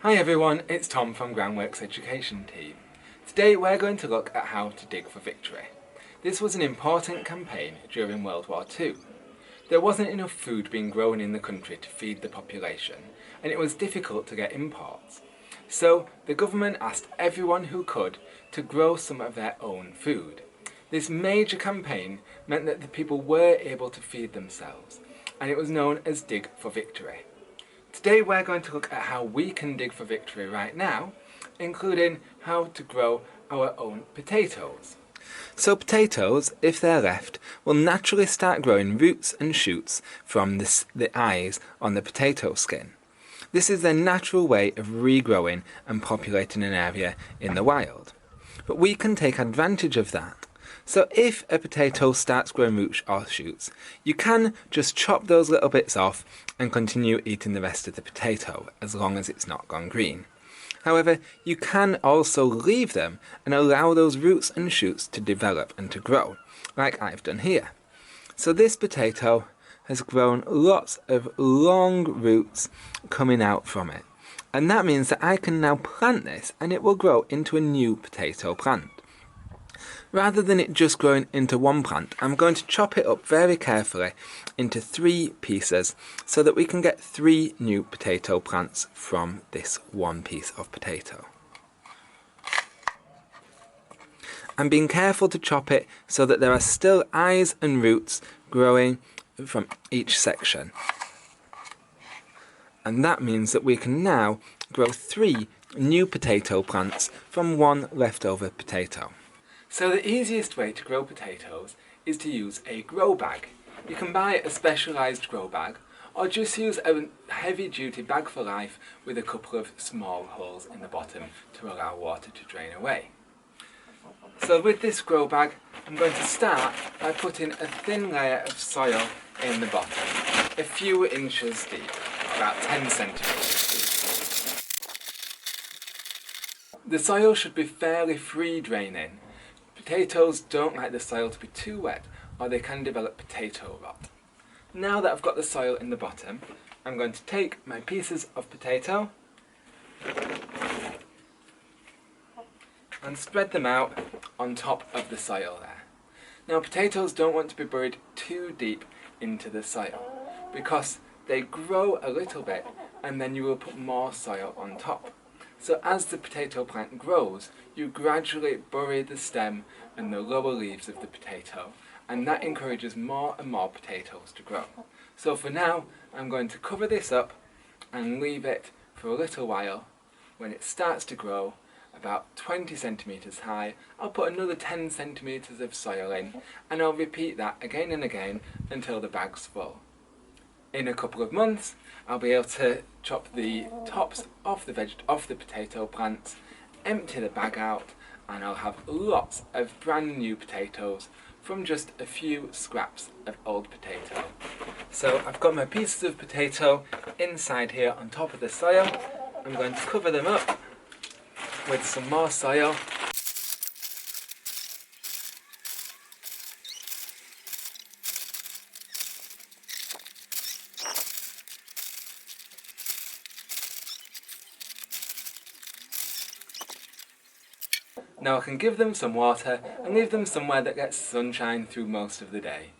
Hi everyone, it's Tom from Groundworks Education Team. Today we're going to look at how to dig for victory. This was an important campaign during World War II. There wasn't enough food being grown in the country to feed the population, and it was difficult to get imports. So the government asked everyone who could to grow some of their own food. This major campaign meant that the people were able to feed themselves, and it was known as Dig for Victory. Today we're going to look at how we can dig for victory right now, including how to grow our own potatoes. So potatoes, if they're left, will naturally start growing roots and shoots from the eyes on the potato skin. This is their natural way of regrowing and populating an area in the wild. But we can take advantage of that. So if a potato starts growing roots or shoots, you can just chop those little bits off and continue eating the rest of the potato, as long as it's not gone green. However, you can also leave them and allow those roots and shoots to develop and to grow, like I've done here. So this potato has grown lots of long roots coming out from it. And that means that I can now plant this and it will grow into a new potato plant. Rather than it just growing into one plant, I'm going to chop it up very carefully into 3 pieces so that we can get 3 new potato plants from this one piece of potato. I'm being careful to chop it so that there are still eyes and roots growing from each section. And that means that we can now grow 3 new potato plants from one leftover potato. So the easiest way to grow potatoes is to use a grow bag. You can buy a specialised grow bag, or just use a heavy-duty bag for life with a couple of small holes in the bottom to allow water to drain away. So with this grow bag, I'm going to start by putting a thin layer of soil in the bottom, a few inches deep, about 10 centimetres deep. The soil should be fairly free draining. Potatoes don't like the soil to be too wet, or they can develop potato rot. Now that I've got the soil in the bottom, I'm going to take my pieces of potato and spread them out on top of the soil there. Now potatoes don't want to be buried too deep into the soil, because they grow a little bit and then you will put more soil on top. So as the potato plant grows, you gradually bury the stem and the lower leaves of the potato, and that encourages more and more potatoes to grow. So for now, I'm going to cover this up and leave it for a little while. When it starts to grow about 20 centimetres high, I'll put another 10 centimetres of soil in, and I'll repeat that again and again until the bag's full. In a couple of months, I'll be able to chop the tops off the potato plants, empty the bag out, and I'll have lots of brand new potatoes from just a few scraps of old potato. So I've got my pieces of potato inside here on top of the soil. I'm going to cover them up with some more soil. Now I can give them some water and leave them somewhere that gets sunshine through most of the day.